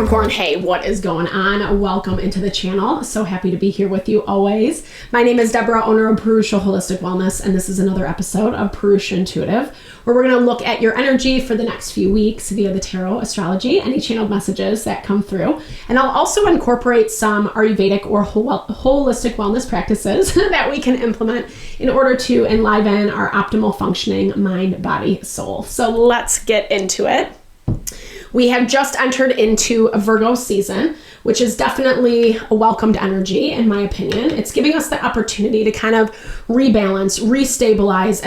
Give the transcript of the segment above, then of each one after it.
Capricorn, hey, what is going on? Welcome into the channel. So happy to be here with you always. My name is Deborah, owner of Purusha Holistic Wellness, and this is another episode of Purusha Intuitive, where we're going to look at your energy for the next few weeks via the tarot, astrology, any channeled messages that come through. And I'll also incorporate some Ayurvedic or holistic wellness practices that we can implement in order to enliven our optimal functioning mind, body, soul. So let's get into it. We have just entered into a Virgo season, which is definitely a welcomed energy, in my opinion. It's giving us the opportunity to kind of rebalance, restabilize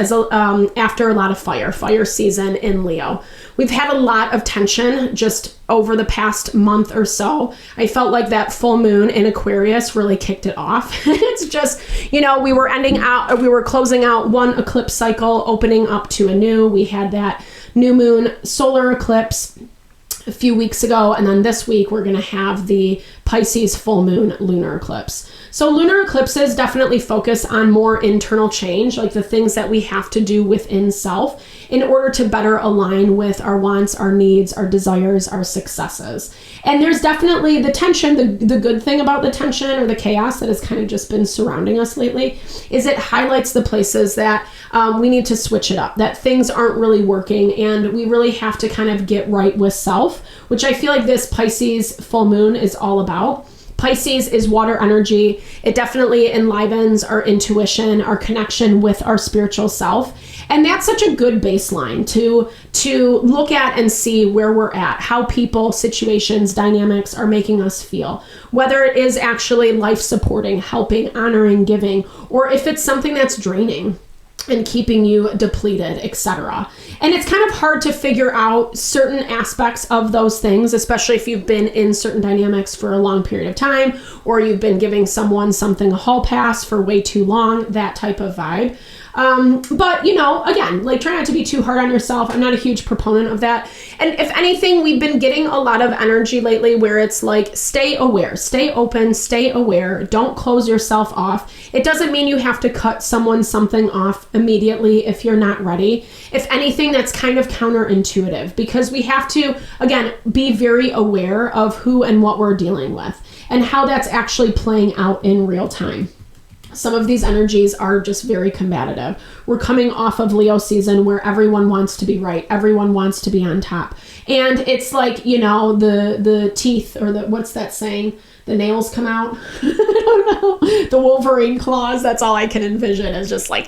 after a lot of fire season in Leo. We've had a lot of tension just over the past month or so. I felt like that full moon in Aquarius really kicked it off. It's just, we were closing out one eclipse cycle, opening up to a new. We had that new moon solar eclipse a few weeks ago, and then this week we're going to have the Pisces full moon lunar eclipse. So lunar eclipses definitely focus on more internal change, like the things that we have to do within self in order to better align with our wants, our needs, our desires, our successes. And there's definitely the tension. The good thing about the tension or the chaos that has kind of just been surrounding us lately is it highlights the places that we need to switch it up, that things aren't really working, and we really have to kind of get right with self, which I feel like this Pisces full moon is all about. Pisces is water energy. It definitely enlivens our intuition, our connection with our spiritual self. And that's such a good baseline to look at and see where we're at, how people, situations, dynamics are making us feel, whether it is actually life supporting, helping, honoring, giving, or if it's something that's draining and keeping you depleted, etc. And it's kind of hard to figure out certain aspects of those things, especially if you've been in certain dynamics for a long period of time, or you've been giving someone something a hall pass for way too long, that type of vibe. But again, try not to be too hard on yourself. I'm not a huge proponent of that. And if anything, we've been getting a lot of energy lately where it's like, stay aware, stay open, stay aware. Don't close yourself off. It doesn't mean you have to cut something off immediately if you're not ready. If anything, that's kind of counterintuitive because we have to, again, be very aware of who and what we're dealing with and how that's actually playing out in real time. Some of these energies are just very combative. We're coming off of Leo season where everyone wants to be right. Everyone wants to be on top. And it's like, the teeth or what's that saying? The nails come out. I don't know. The Wolverine claws. That's all I can envision is just like,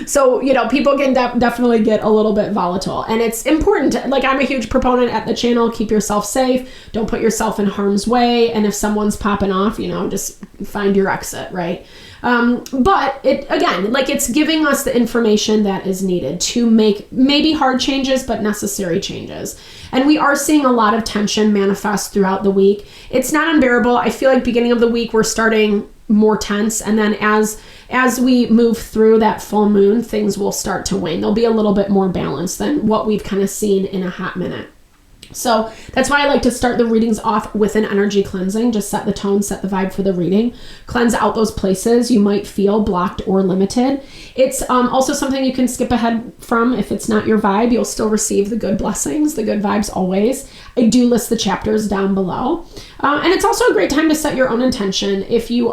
So, people can definitely get a little bit volatile. And it's important. I'm a huge proponent at the channel. Keep yourself safe. Don't put yourself in harm's way. And if someone's popping off, just find your exit, right? But it's giving us the information that is needed to make maybe hard changes, but necessary changes. And we are seeing a lot of tension manifest throughout the week. It's not unbearable. I feel like beginning of the week, we're starting more tense. And then as we move through that full moon, things will start to wane. They'll be a little bit more balanced than what we've kind of seen in a hot minute. So that's why I like to start the readings off with an energy cleansing. Just set the tone, set the vibe for the reading. Cleanse out those places you might feel blocked or limited. It's also something you can skip ahead from if it's not your vibe. You'll still receive the good blessings, the good vibes always. I do list the chapters down below. And it's also a great time to set your own intention if you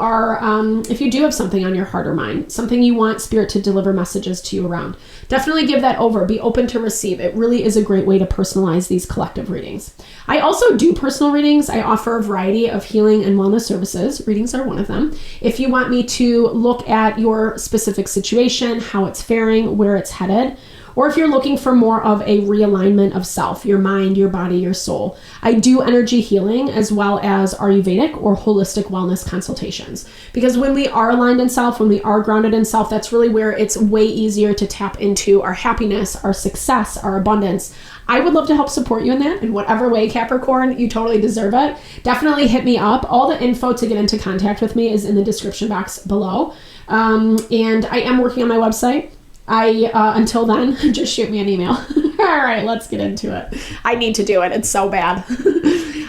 do have something on your heart or mind, something you want Spirit to deliver messages to you around. Definitely give that over. Be open to receive. It really is a great way to personalize these collective readings. I also do personal readings. I offer a variety of healing and wellness services. Readings are one of them. If you want me to look at your specific situation, how it's faring, where it's headed, or if you're looking for more of a realignment of self, your mind, your body, your soul, I do energy healing as well as Ayurvedic or holistic wellness consultations. Because when we are aligned in self, when we are grounded in self, that's really where it's way easier to tap into our happiness, our success, our abundance. I would love to help support you in that in whatever way, Capricorn. You totally deserve it. Definitely hit me up. All the info to get into contact with me is in the description box below. And I am working on my website. Until then, just shoot me an email. All right, let's get into it. I need to do it. It's so bad.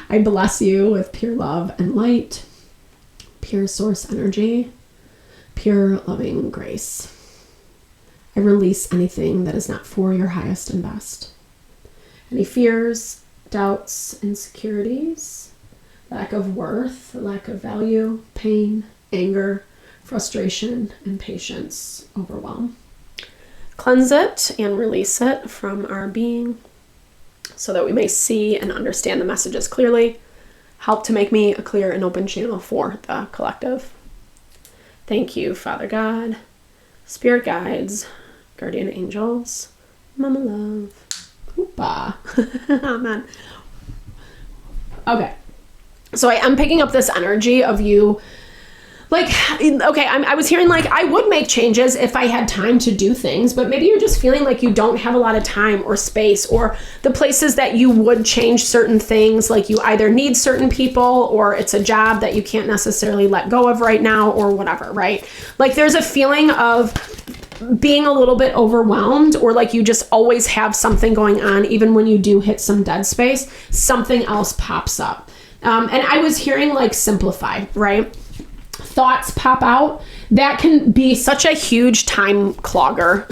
I bless you with pure love and light, pure source energy, pure loving grace. I release anything that is not for your highest and best. Any fears, doubts, insecurities, lack of worth, lack of value, pain, anger, frustration, impatience, overwhelm. Cleanse it and release it from our being so that we may see and understand the messages clearly. Help to make me a clear and open channel for the collective. Thank you, Father God, Spirit guides, guardian angels, Mama Love. Hoopa. Amen. Okay. So I am picking up this energy of you. Like, okay, I was hearing like I would make changes if I had time to do things, but maybe you're just feeling like you don't have a lot of time or space, or the places that you would change certain things, like you either need certain people or it's a job that you can't necessarily let go of right now or whatever, right? Like there's a feeling of being a little bit overwhelmed, or like you just always have something going on. Even when you do hit some dead space, something else pops up. And I was hearing like simplify, right? Thoughts pop out. That can be such a huge time clogger.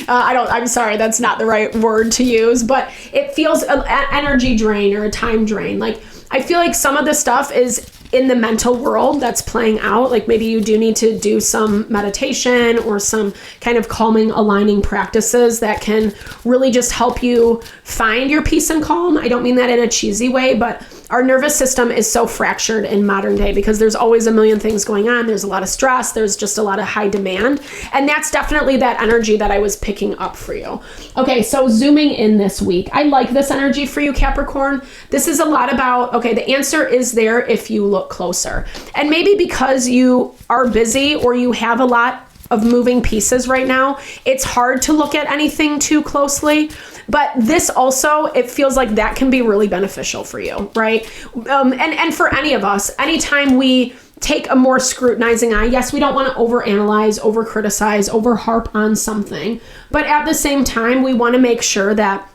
I'm sorry, that's not the right word to use, but it feels an energy drain or a time drain. Like I feel like some of the stuff is in the mental world that's playing out. Like maybe you do need to do some meditation or some kind of calming, aligning practices that can really just help you find your peace and calm. I don't mean that in a cheesy way, but our nervous system is so fractured in modern day because there's always a million things going on. There's a lot of stress. There's just a lot of high demand. And that's definitely that energy that I was picking up for you. Okay, so zooming in this week, I like this energy for you, Capricorn. This is a lot about, okay, the answer is there if you look closer. And maybe because you are busy or you have a lot of moving pieces right now, it's hard to look at anything too closely. But this also, it feels like that can be really beneficial for you, right? And for any of us, anytime we take a more scrutinizing eye, yes, we don't want to overanalyze, over-criticize, over-harp on something. But at the same time, we want to make sure that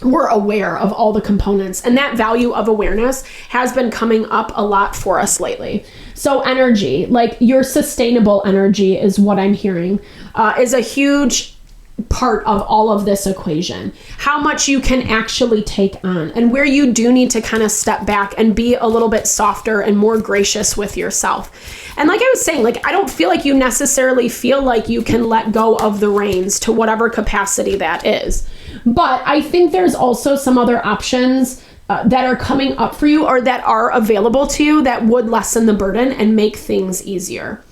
we're aware of all the components, and that value of awareness has been coming up a lot for us lately. So energy, like your sustainable energy is what I'm hearing, is a huge part of all of this equation. How much you can actually take on, and where you do need to kind of step back and be a little bit softer and more gracious with yourself. And like I was saying, like I don't feel like you necessarily feel like you can let go of the reins to whatever capacity that is. But I think there's also some other options that are coming up for you or that are available to you that would lessen the burden and make things easier.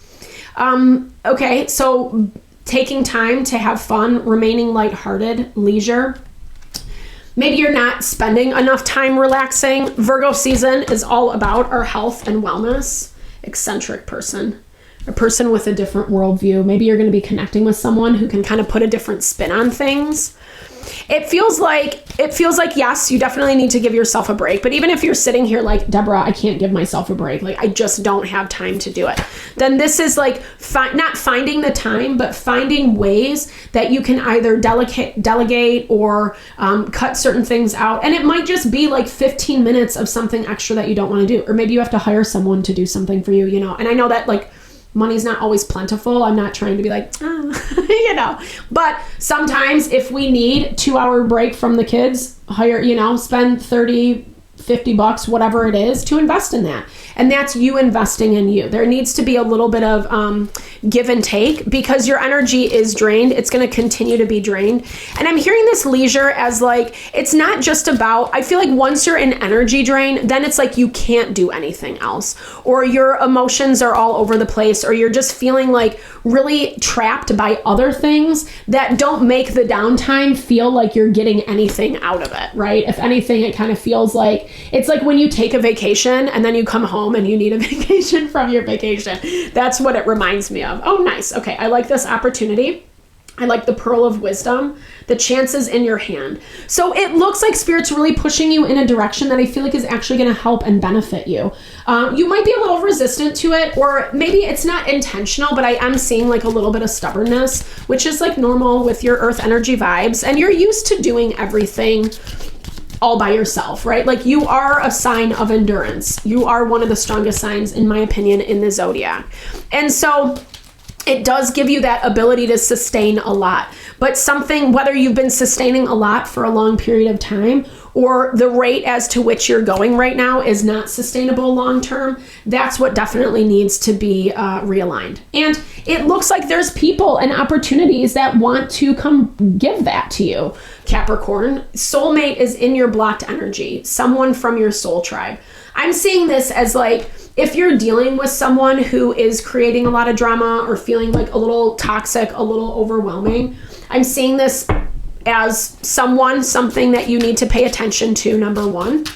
Okay, so taking time to have fun, remaining lighthearted, leisure. Maybe you're not spending enough time relaxing. Virgo season is all about our health and wellness. Eccentric person, a person with a different worldview. Maybe you're going to be connecting with someone who can kind of put a different spin on things. It feels like, yes, you definitely need to give yourself a break. But even if you're sitting here like, Deborah, I can't give myself a break. Like, I just don't have time to do it. Then this is like not finding the time, but finding ways that you can either delegate or cut certain things out. And it might just be like 15 minutes of something extra that you don't want to do. Or maybe you have to hire someone to do something for you, you know. And I know that like money's not always plentiful. I'm not trying to be like, you know, but sometimes if we need 2-hour break from the kids, spend $30, $50, whatever it is, to invest in that. And that's you investing in you. There needs to be a little bit of give and take because your energy is drained. It's going to continue to be drained. And I'm hearing this leisure as like, it's not just about, I feel like once you're in energy drain, then it's like you can't do anything else, or your emotions are all over the place, or you're just feeling like really trapped by other things that don't make the downtime feel like you're getting anything out of it, right? If anything, it kind of feels like, it's like when you take a vacation and then you come home and you need a vacation from your vacation. That's what it reminds me of. Oh, nice. Okay. I like this opportunity. I like the pearl of wisdom, the chances in your hand. So it looks like Spirit's really pushing you in a direction that I feel like is actually going to help and benefit you. You might be a little resistant to it, or maybe it's not intentional, but I am seeing like a little bit of stubbornness, which is like normal with your earth energy vibes. And you're used to doing everything all by yourself, right? Like you are a sign of endurance. You are one of the strongest signs, in my opinion, in the zodiac. And so it does give you that ability to sustain a lot. But something, whether you've been sustaining a lot for a long period of time or the rate as to which you're going right now is not sustainable long term, that's what definitely needs to be realigned. And it looks like there's people and opportunities that want to come give that to you, Capricorn. Soulmate is in your blocked energy, someone from your soul tribe. I'm seeing this as like, if you're dealing with someone who is creating a lot of drama or feeling like a little toxic, a little overwhelming, I'm seeing this as something that you need to pay attention to, number one.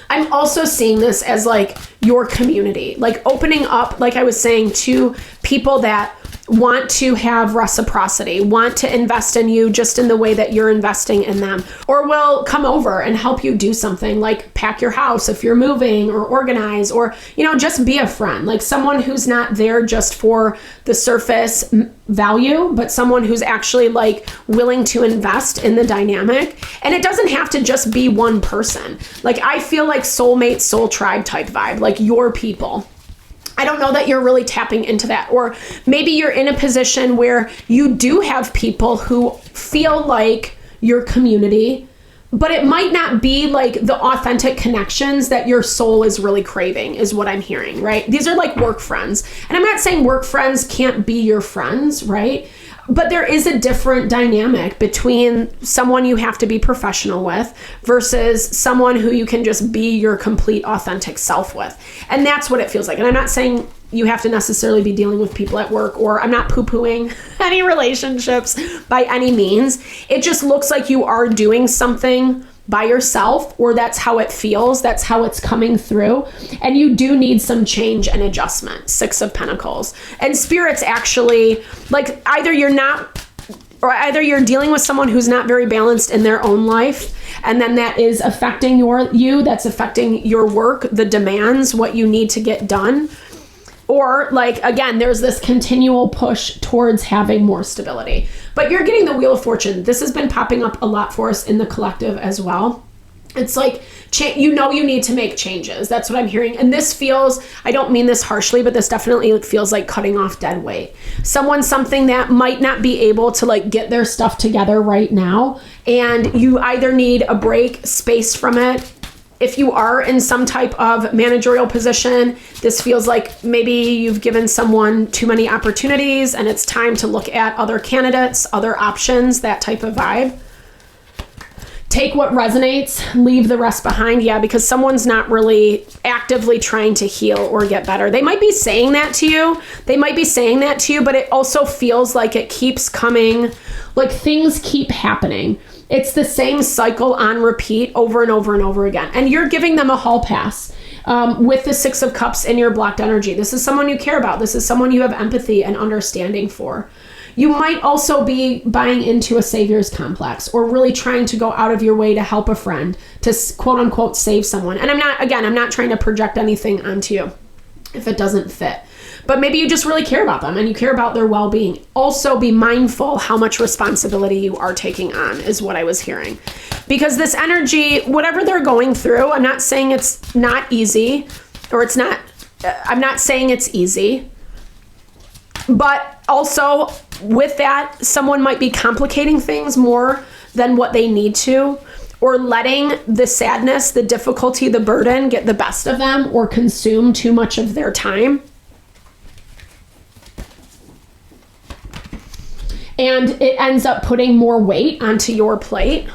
I'm also seeing this as like your community, like opening up, like I was saying, to people that want to have reciprocity, want to invest in you just in the way that you're investing in them, or will come over and help you do something like pack your house if you're moving, or organize, or, you know, just be a friend, like someone who's not there just for the surface value, but someone who's actually like willing to invest in the dynamic. And it doesn't have to just be one person. Like I feel like soulmate, soul tribe type vibe, like your people. I don't know that you're really tapping into that. Or maybe you're in a position where you do have people who feel like your community, but it might not be like the authentic connections that your soul is really craving, is what I'm hearing, right? These are like work friends. And I'm not saying work friends can't be your friends, right? But there is a different dynamic between someone you have to be professional with versus someone who you can just be your complete authentic self with. And that's what it feels like. And I'm not saying you have to necessarily be dealing with people at work, or I'm not poo-pooing any relationships by any means. It just looks like you are doing something by yourself, or that's how it feels. That's how it's coming through. And you do need some change and adjustment. 6 of Pentacles. And Spirit's actually like either you're dealing with someone who's not very balanced in their own life, and then that is affecting that's affecting your work, the demands, what you need to get done. Or like, again, there's this continual push towards having more stability. But you're getting the Wheel of Fortune. This has been popping up a lot for us in the collective as well. It's like, you need to make changes. That's what I'm hearing. And this feels, I don't mean this harshly, but this definitely feels like cutting off dead weight. Something that might not be able to like get their stuff together right now. And you either need a break, space from it. If you are in some type of managerial position, this feels like maybe you've given someone too many opportunities and it's time to look at other candidates, other options, that type of vibe. Take what resonates, leave the rest behind. Yeah, because someone's not really actively trying to heal or get better. They might be saying that to you. But it also feels like it keeps coming, like things keep happening. It's the same cycle on repeat over and over and over again. And you're giving them a hall pass with the 6 of Cups in your blocked energy. This is someone you care about. This is someone you have empathy and understanding for. You might also be buying into a savior's complex, or really trying to go out of your way to help a friend, to quote unquote save someone. And I'm not trying to project anything onto you if it doesn't fit. But maybe you just really care about them and you care about their well-being. Also be mindful how much responsibility you are taking on, is what I was hearing. Because this energy, whatever they're going through, I'm not saying it's not easy, I'm not saying it's easy. But also with that, someone might be complicating things more than what they need to, or letting the sadness, the difficulty, the burden get the best of them, or consume too much of their time. And it ends up putting more weight onto your plate.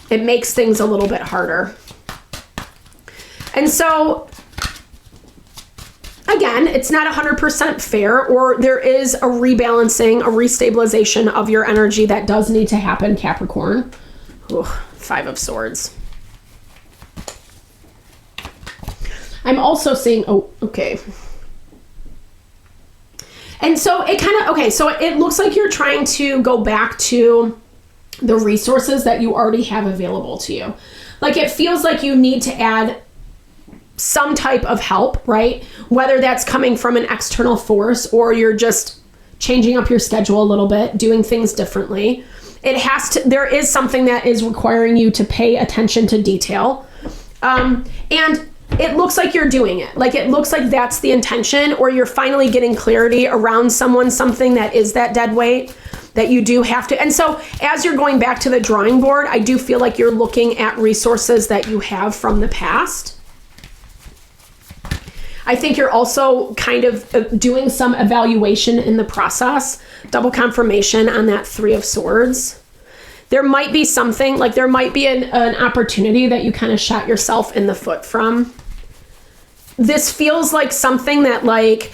It makes things a little bit harder. And so, again, it's not 100% fair, or there is a rebalancing, a restabilization of your energy that does need to happen, Capricorn. Ooh, 5 of Swords. I'm also seeing, okay. And so it looks like you're trying to go back to the resources that you already have available to you. Like it feels like you need to add some type of help, right? Whether that's coming from an external force, or you're just changing up your schedule a little bit, doing things differently. There is something that is requiring you to pay attention to detail. And it looks like you're doing it. Like, it looks like that's the intention, or you're finally getting clarity around something that is that dead weight that you do have to. And so as you're going back to the drawing board, I do feel like you're looking at resources that you have from the past. I think you're also kind of doing some evaluation in the process. Double confirmation on that 3 of Swords. There might be something, like there might be an opportunity that you kind of shot yourself in the foot from. This feels like something that, like,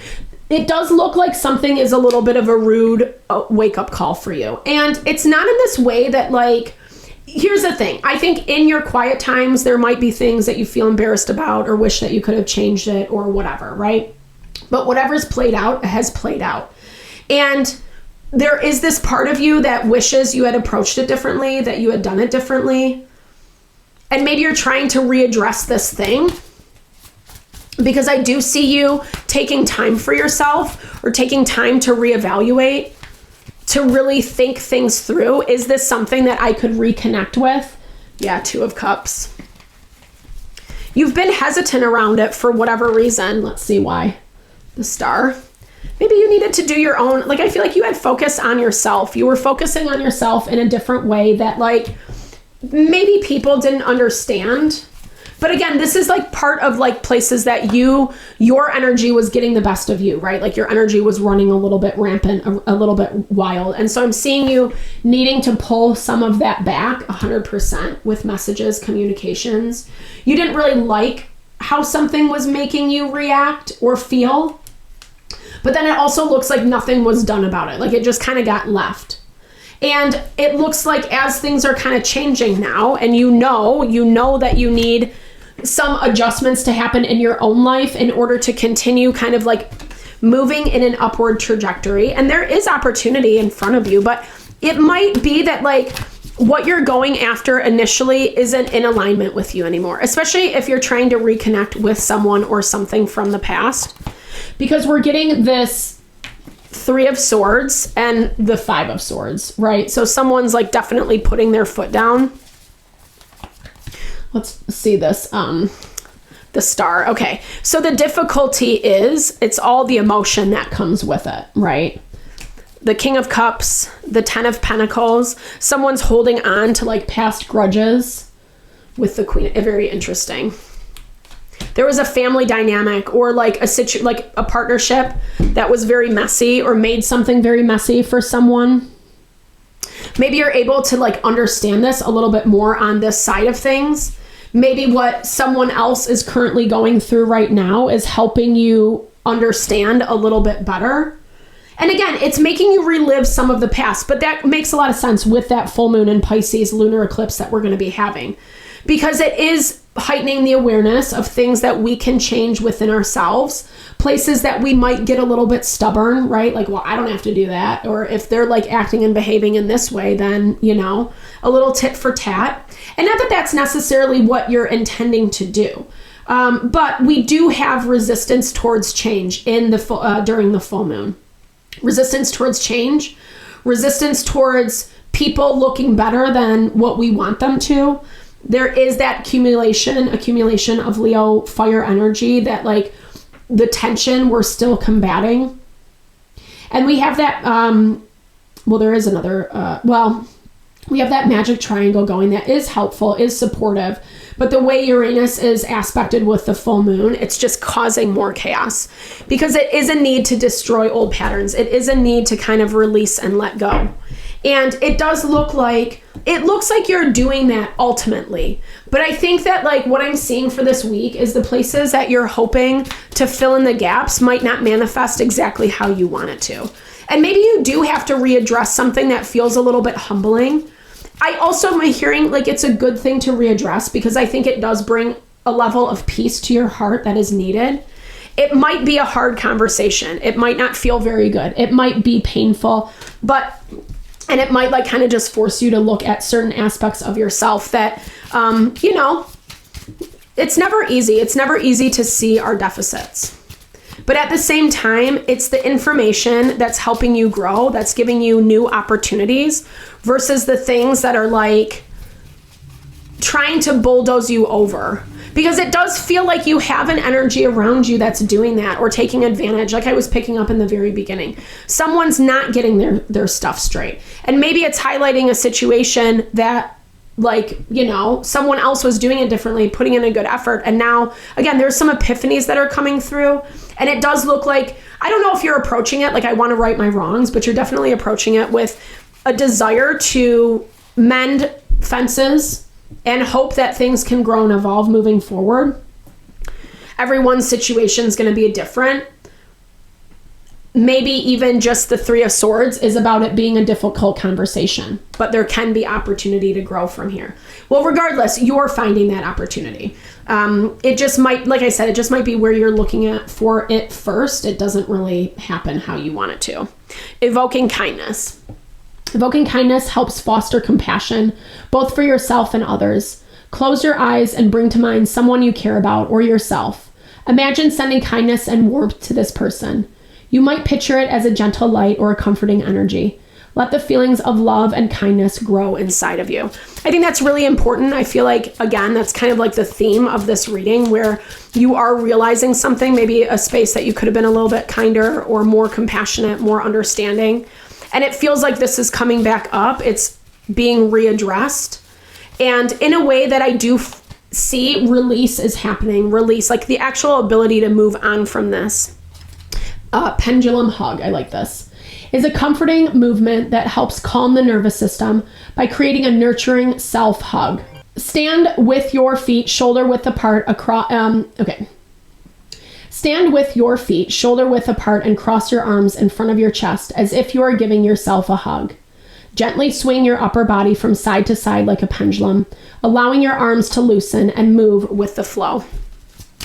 it does look like something is a little bit of a rude wake-up call for you. And it's not in this way that, like, here's the thing. I think in your quiet times, there might be things that you feel embarrassed about or wish that you could have changed it or whatever, right? But whatever's played out has played out. And there is this part of you that wishes you had approached it differently, that you had done it differently. And maybe you're trying to readdress this thing, because I do see you taking time for yourself or taking time to reevaluate, to really think things through. Is this something that I could reconnect with? Yeah, 2 of Cups. You've been hesitant around it for whatever reason. Let's see why. The Star. Maybe you needed to do your own, like, I feel like you had focus on yourself. You were focusing on yourself in a different way that, like, maybe people didn't understand. But again, this is like part of like places that your energy was getting the best of you, right? Like your energy was running a little bit rampant, a little bit wild. And so I'm seeing you needing to pull some of that back 100% with messages, communications. You didn't really like how something was making you react or feel. But then it also looks like nothing was done about it. Like it just kind of got left. And it looks like as things are kind of changing now, and you know that you need some adjustments to happen in your own life in order to continue kind of like moving in an upward trajectory. And there is opportunity in front of you, but it might be that like what you're going after initially isn't in alignment with you anymore, especially if you're trying to reconnect with someone or something from the past, because we're getting this 3 of Swords and the 5 of Swords, right? So someone's like definitely putting their foot down. Let's see this, the Star. Okay, so the difficulty is it's all the emotion that comes with it, right? The King of Cups, the 10 of Pentacles, someone's holding on to like past grudges with the Queen. Very interesting. There was a family dynamic or like a partnership that was very messy or made something very messy for someone. Maybe you're able to like understand this a little bit more on this side of things. Maybe what someone else is currently going through right now is helping you understand a little bit better. And again, it's making you relive some of the past, but that makes a lot of sense with that full moon in Pisces lunar eclipse that we're going to be having, because it is heightening the awareness of things that we can change within ourselves, places that we might get a little bit stubborn, right? Like, well, I don't have to do that. Or if they're like acting and behaving in this way, then, you know, a little tit for tat. And not that that's necessarily what you're intending to do. But we do have resistance towards change in the during the full moon. Resistance towards change, resistance towards people looking better than what we want them to. There is that accumulation of Leo fire energy that like the tension we're still combating. And we have that, there is another, we have that magic triangle going that is helpful, is supportive. But the way Uranus is aspected with the full moon, it's just causing more chaos, because it is a need to destroy old patterns. It is a need to kind of release and let go. And it looks like you're doing that ultimately. But I think that like what I'm seeing for this week is the places that you're hoping to fill in the gaps might not manifest exactly how you want it to. And maybe you do have to readdress something that feels a little bit humbling. I also am hearing like it's a good thing to readdress, because I think it does bring a level of peace to your heart that is needed. It might be a hard conversation. It might not feel very good. It might be painful, and it might like kind of just force you to look at certain aspects of yourself that, it's never easy. It's never easy to see our deficits. But at the same time, it's the information that's helping you grow, that's giving you new opportunities, versus the things that are like trying to bulldoze you over. because it does feel like you have an energy around you that's doing that or taking advantage, like I was picking up in the very beginning. Someone's not getting their stuff straight. And maybe it's highlighting a situation that, like, you know, someone else was doing it differently, putting in a good effort. And now, again, there's some epiphanies that are coming through. And it does look like, I don't know if you're approaching it like I want to right my wrongs, but you're definitely approaching it with a desire to mend fences and hope that things can grow and evolve moving forward. Everyone's situation is going to be different. Maybe even just the Three of Swords is about it being a difficult conversation, but there can be opportunity to grow from here. Well, regardless, you're finding that opportunity. It just might, like I said, it just might be where you're looking at for it first. It doesn't really happen how you want it to. Evoking kindness. Evoking kindness helps foster compassion, both for yourself and others. Close your eyes and bring to mind someone you care about or yourself. Imagine sending kindness and warmth to this person. You might picture it as a gentle light or a comforting energy. Let the feelings of love and kindness grow inside of you. I think that's really important. I feel like, again, that's kind of like the theme of this reading, where you are realizing something, maybe a space that you could have been a little bit kinder or more compassionate, more understanding. And it feels like this is coming back up. It's being readdressed. And in a way that I do see release is happening. Release, like the actual ability to move on from this. Pendulum hug, I like this, is a comforting movement that helps calm the nervous system by creating a nurturing self hug. Stand with your feet shoulder width apart across, Stand with your feet shoulder width apart and cross your arms in front of your chest as if you are giving yourself a hug. Gently swing your upper body from side to side like a pendulum, allowing your arms to loosen and move with the flow.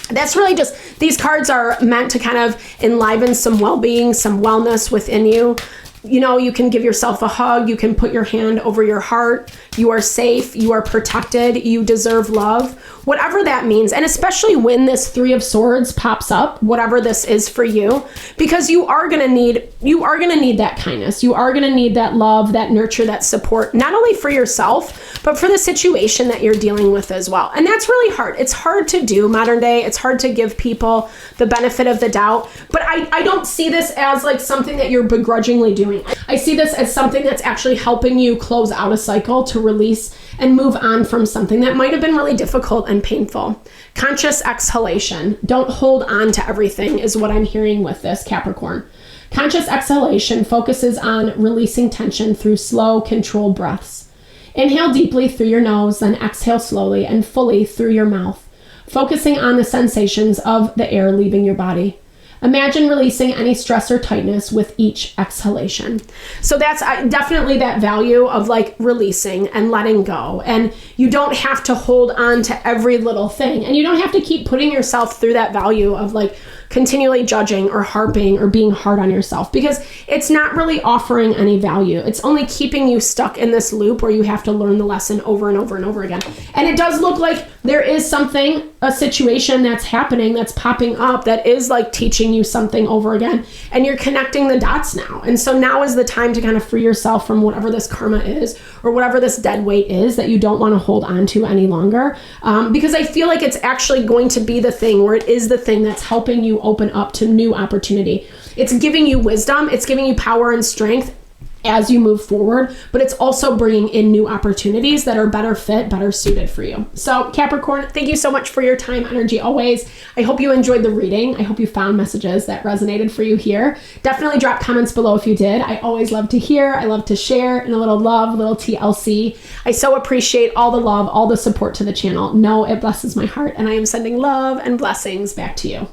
That's really just, these cards are meant to kind of enliven some well-being, some wellness within you. You know, you can give yourself a hug. You can put your hand over your heart. You are safe. You are protected. You deserve love, whatever that means. And especially when this Three of Swords pops up, whatever this is for you, because you are going to need that kindness. You are going to need that love, that nurture, that support, not only for yourself, but for the situation that you're dealing with as well. And that's really hard. It's hard to do modern day. It's hard to give people the benefit of the doubt, but I don't see this as like something that you're begrudgingly doing. I see this as something that's actually helping you close out a cycle, to release and move on from something that might have been really difficult and painful. Conscious exhalation. Don't hold on to everything is what I'm hearing with this, Capricorn. Conscious exhalation focuses on releasing tension through slow, controlled breaths. Inhale deeply through your nose, then exhale slowly and fully through your mouth, focusing on the sensations of the air leaving your body. Imagine releasing any stress or tightness with each exhalation. So that's definitely that value of like releasing and letting go. And you don't have to hold on to every little thing. And you don't have to keep putting yourself through that value of like continually judging or harping or being hard on yourself, because it's not really offering any value. It's only keeping you stuck in this loop where you have to learn the lesson over and over and over again. And it does look like there is something, a situation that's happening, that's popping up, that is like teaching you something over again, and you're connecting the dots now. And so now is the time to kind of free yourself from whatever this karma is, or whatever this dead weight is that you don't want to hold on to any longer. Because I feel like it's actually going to be the thing where it is the thing that's helping you open up to new opportunity. It's giving you wisdom. It's giving you power and strength as you move forward, but it's also bringing in new opportunities that are better fit, better suited for you. So Capricorn, thank you so much for your time, energy always. I hope you enjoyed the reading. I hope you found messages that resonated for you here. Definitely drop comments below if you did. I always love to hear. I love to share, and a little love, a little TLC. I so appreciate all the love, all the support to the channel. Know it blesses my heart, and I am sending love and blessings back to you.